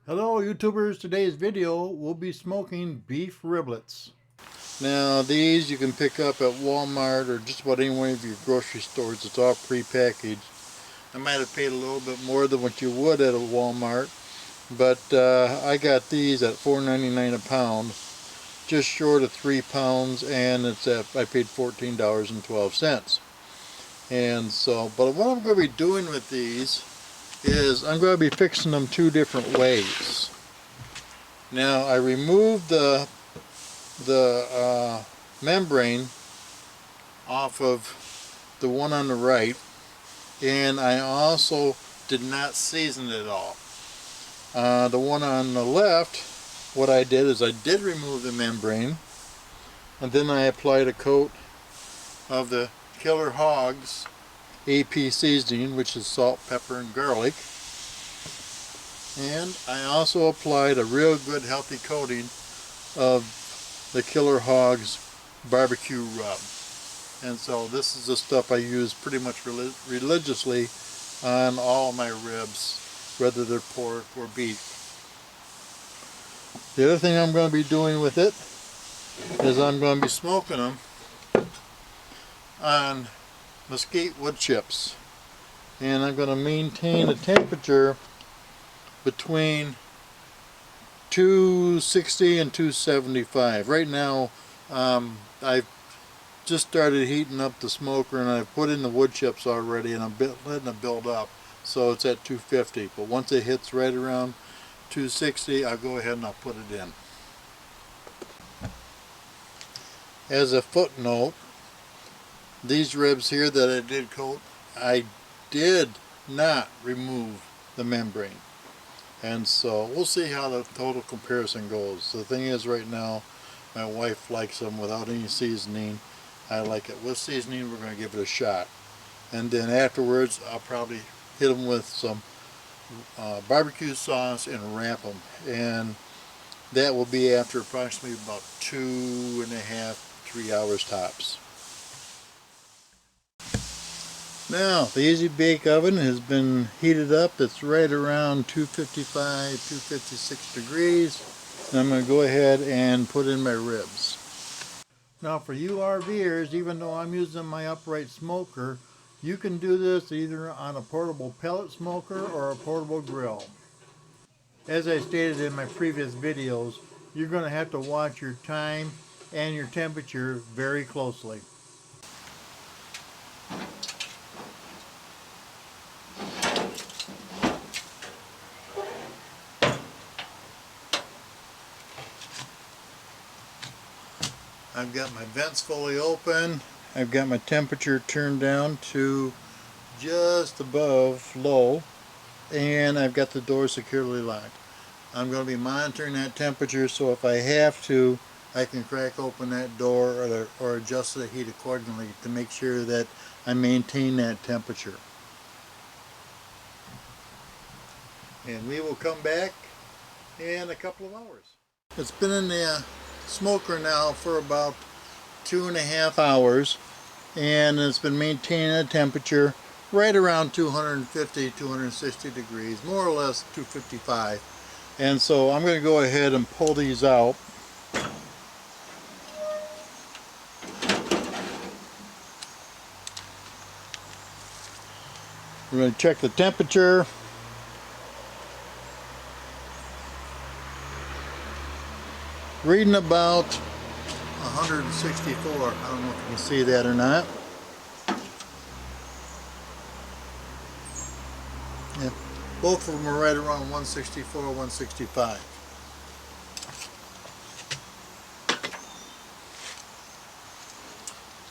Hello YouTubers, today's video we'll be smoking beef riblets. Now these you can pick up at Walmart or just about any one of your grocery stores. It's all pre-packaged. I might have paid a little bit more than what you would at a Walmart, but I got these at $4.99 a pound, just short of 3 pounds, and I paid $14.12. And so, but what I'm going to be doing with these is I'm going to be fixing them two different ways. Now I removed the membrane off of the one on the right, and I also did not season it at all. The one on the left, what I did is I did remove the membrane, and then I applied a coat of the Killer Hogs AP seasoning, which is salt, pepper, and garlic. And I also applied a real good healthy coating of the Killer Hogs barbecue rub. And so this is the stuff I use pretty much religiously on all my ribs, whether they're pork or beef. The other thing I'm going to be doing with it is I'm going to be smoking them on mesquite wood chips, and I'm going to maintain a temperature between 260 and 275. Right now I've just started heating up the smoker, and I've put in the wood chips already, and I'm letting it build up, so it's at 250. But once it hits right around 260, I'll go ahead and I'll put it in. As a footnote, these ribs here that I did coat, I did not remove the membrane, and so we'll see how the total comparison goes. The thing is, right now my wife likes them without any seasoning. I like it with seasoning. We're going to give it a shot, and then afterwards I'll probably hit them with some barbecue sauce and wrap them, and that will be after approximately about 2.5–3 hours tops. Now the Easy Bake Oven has been heated up. It's right around 255, 256 degrees, and I'm going to go ahead and put in my ribs. Now for you RVers, even though I'm using my upright smoker, you can do this either on a portable pellet smoker or a portable grill. As I stated in my previous videos, you're going to have to watch your time and your temperature very closely. I've got my vents fully open. I've got my temperature turned down to just above low, and I've got the door securely locked. I'm going to be monitoring that temperature, so if I have to, I can crack open that door or adjust the heat accordingly to make sure that I maintain that temperature. And we will come back in a couple of hours. It's been in the smoker now for about 2.5 hours, and it's been maintaining a temperature right around 250–260 degrees, more or less 255. And so I'm going to go ahead and pull these out. We're going to check the temperature. Reading about 164. I don't know if you can see that or not. Yeah, both of them are right around 164, 165.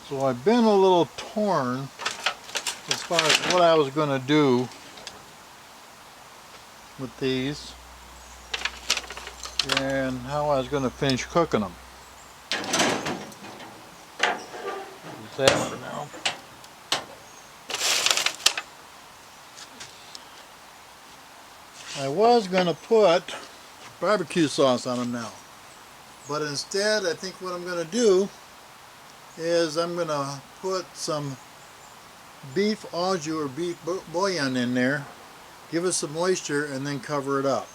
So I've been a little torn as far as what I was going to do with these and how I was going to finish cooking them. Use that for now. I was going to put barbecue sauce on them now, but instead I think what I'm going to do is I'm going to put some beef au jus or beef bouillon in there, give it some moisture, and then cover it up.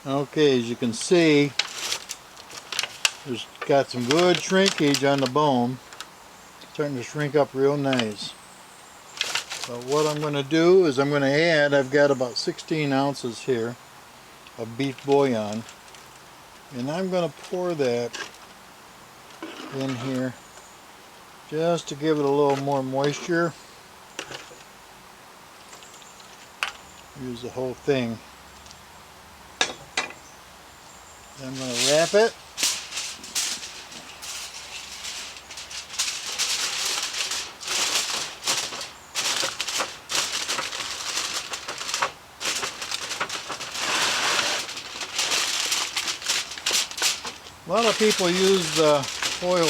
Okay, as you can see, there's got some good shrinkage on the bone. It's starting to shrink up real nice. But what I'm going to do is I'm going to add, I've got about 16 ounces here of beef bouillon, and I'm going to pour that in here just to give it a little more moisture. Use the whole thing. I'm going to wrap it. A lot of people use foil,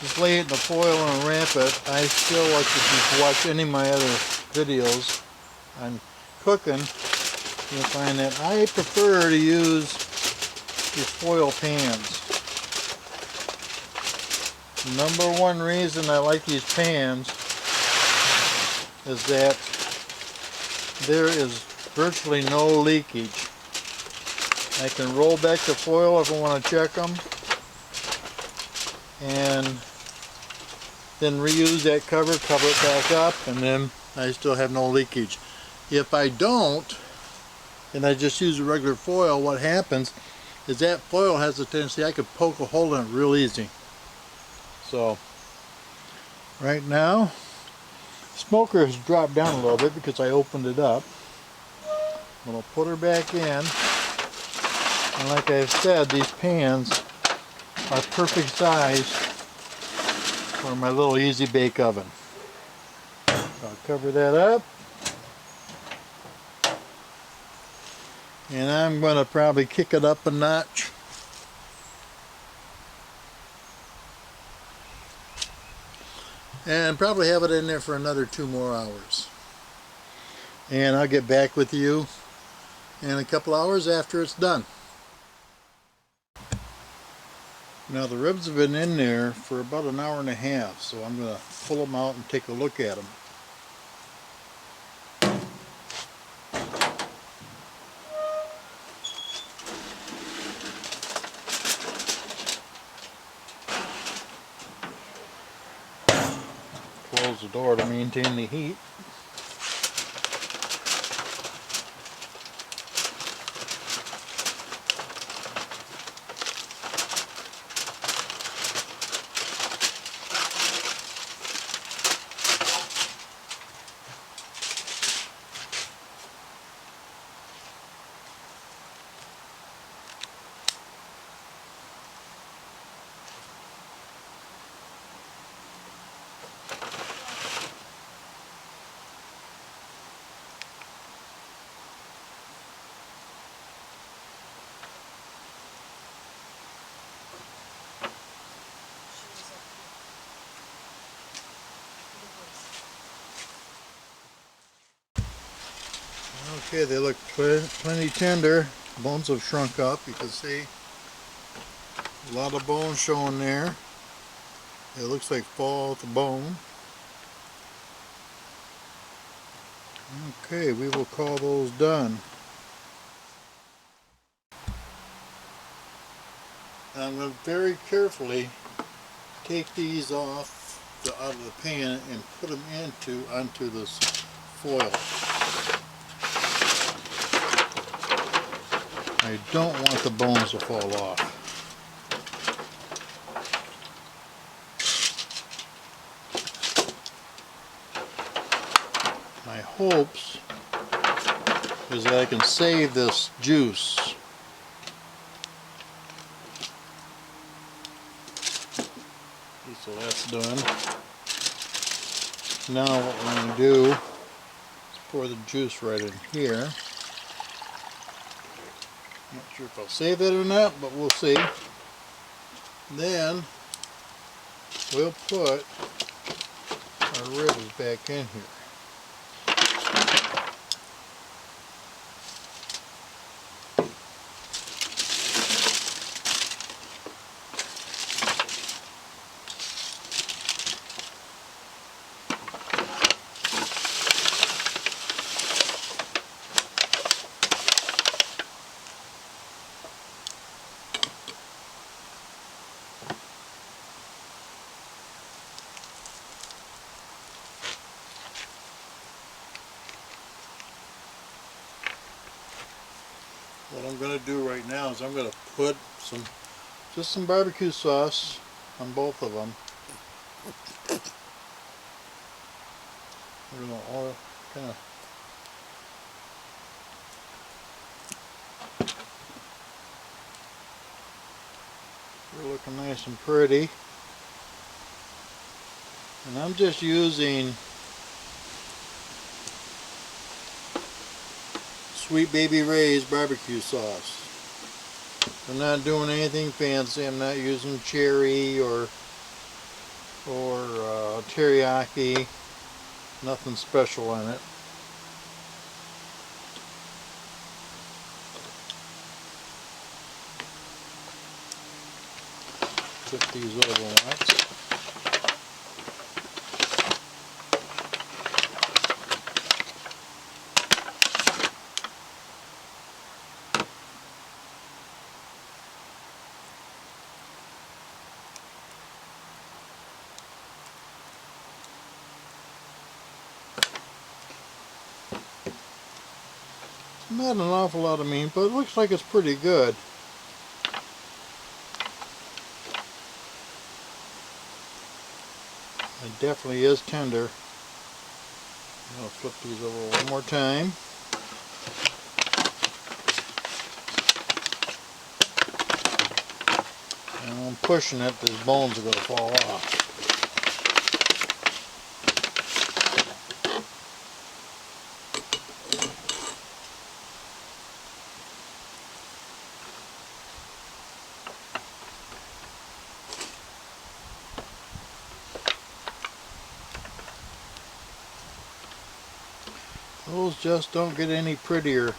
just lay it in the foil and wrap it. I still like to just watch any of my other videos on cooking. You'll find that I prefer to use these foil pans. Number one reason I like these pans is that there is virtually no leakage. I can roll back the foil if I want to check them, and then reuse that cover, cover it back up, and then I still have no leakage. If I don't, and I just use a regular foil, what happens is that foil has a tendency, I could poke a hole in it real easy. So right now, smoker has dropped down a little bit because I opened it up. I'm going to put her back in. And like I said, these pans are perfect size for my little easy bake oven. So I'll cover that up. And I'm going to probably kick it up a notch. And probably have it in there for another 2 more hours. And I'll get back with you in a couple hours after it's done. Now the ribs have been in there for about an hour and a half, so I'm going to pull them out and take a look at them. Close the door to maintain the heat. Okay, they look plenty tender. Bones have shrunk up. You can see a lot of bone showing there. It looks like fall at the bone. Okay, we will call those done. I'm going to very carefully take these off out of the pan and put them onto this foil. I don't want the bones to fall off. My hopes is that I can save this juice. Okay, so that's done. Now what we're going to do is pour the juice right in here. Not sure if I'll save it or not, but we'll see. Then we'll put our ribs back in here. what I'm going to do right now is I'm going to put just some barbecue sauce on both of them. We're going to all kind of they're looking nice and pretty. And I'm just using Sweet Baby Ray's barbecue sauce. I'm not doing anything fancy. I'm not using cherry or teriyaki. Nothing special in it. Flip these over once. Not an awful lot of meat, but it looks like it's pretty good. It definitely is tender. I'll flip these over one more time. And I'm pushing it, these bones are going to fall off. Those just don't get any prettier.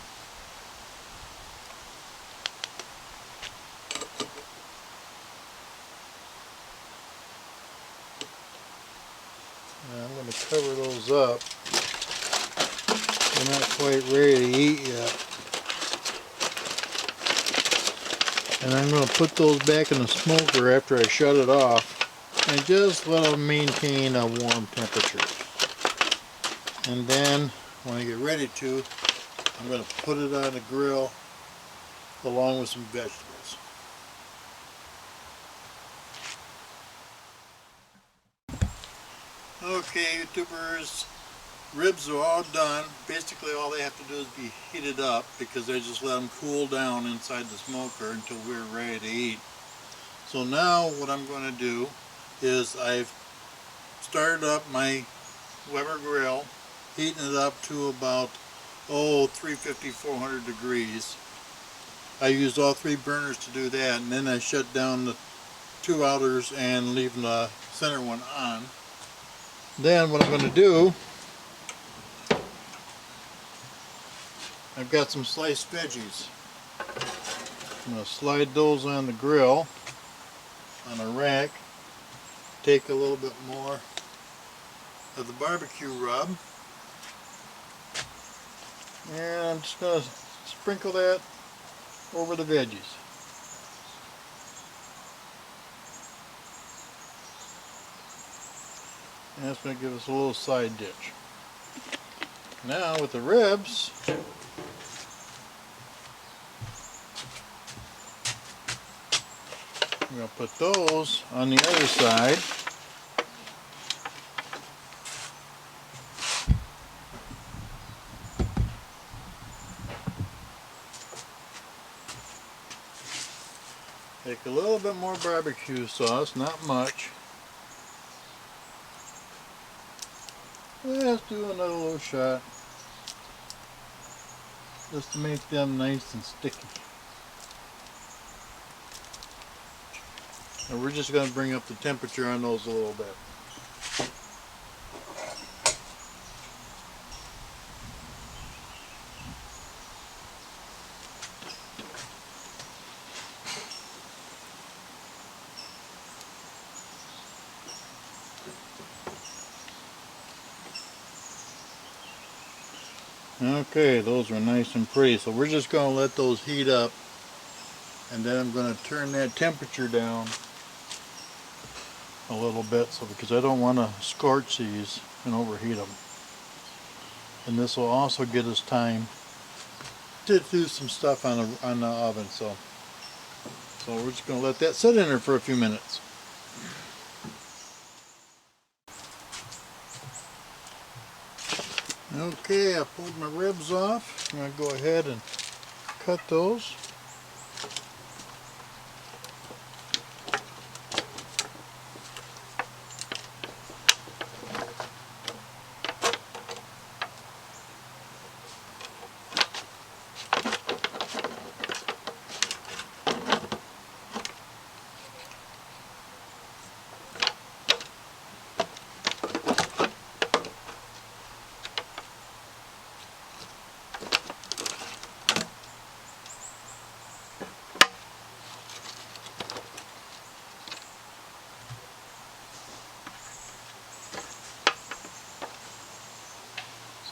Now I'm going to cover those up. They're not quite ready to eat yet. And I'm going to put those back in the smoker after I shut it off and just let them maintain a warm temperature. And then when I get ready to, I'm going to put it on the grill along with some vegetables. Okay, YouTubers, ribs are all done. Basically all they have to do is be heated up because I just let them cool down inside the smoker until we're ready to eat. So now what I'm going to do is I've started up my Weber grill, heating it up to about 350, 400 degrees. I used all three burners to do that, and then I shut down the two outers and leave the center one on. Then what I'm going to do, I've got some sliced veggies. I'm going to slide those on the grill on a rack. Take a little bit more of the barbecue rub, and I'm just going to sprinkle that over the veggies. And that's going to give us a little side dish. Now with the ribs, I'm going to put those on the other side. Take a little bit more barbecue sauce, not much. Let's do another little shot, just to make them nice and sticky. And we're just going to bring up the temperature on those a little bit. Okay, those are nice and pretty, so we're just going to let those heat up, and then I'm going to turn that temperature down a little bit, because I don't want to scorch these and overheat them. And this will also get us time did do some stuff on the oven, so we're just gonna let that sit in there for a few minutes. Okay, I pulled my ribs off. I'm gonna go ahead and cut those.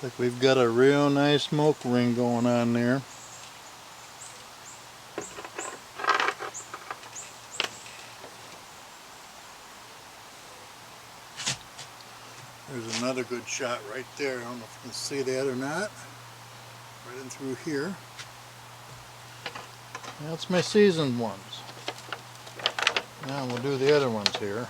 Looks like we've got a real nice smoke ring going on there. There's another good shot right there. I don't know if you can see that or not. Right in through here. That's my seasoned ones. Now we'll do the other ones here.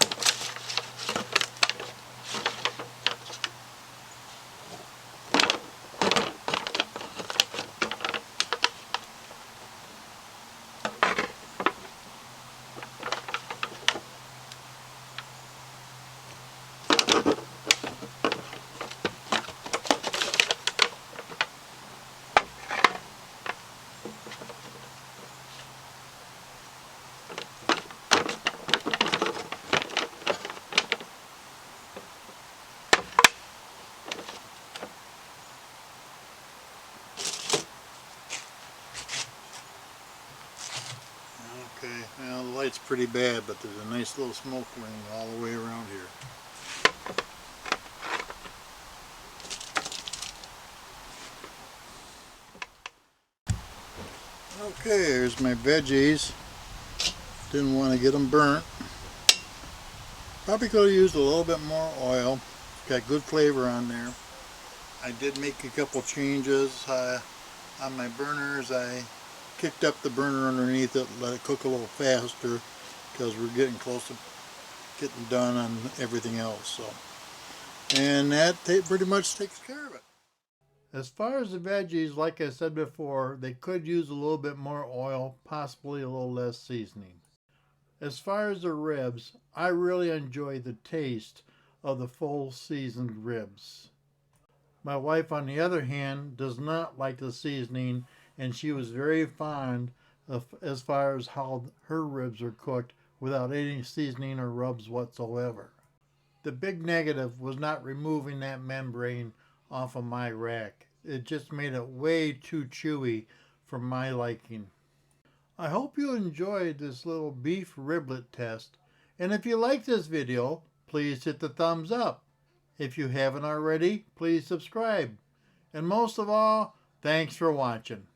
Okay, well the light's pretty bad, but there's a nice little smoke ring all the way around here. Okay, here's my veggies. Didn't want to get them burnt. Probably could have used a little bit more oil. Got good flavor on there. I did make a couple changes on my burners. I kicked up the burner underneath it, let it cook a little faster because we're getting close to getting done on everything else. So, and that pretty much takes care of it. As far as the veggies, like I said before, they could use a little bit more oil, possibly a little less seasoning. As far as the ribs, I really enjoy the taste of the full seasoned ribs. My wife, on the other hand, does not like the seasoning, and she was very fond of as far as how her ribs are cooked without any seasoning or rubs whatsoever. The big negative was not removing that membrane off of my rack. It just made it way too chewy for my liking. I hope you enjoyed this little beef riblet test, and if you like this video, please hit the thumbs up. If you haven't already, please subscribe. And most of all, thanks for watching.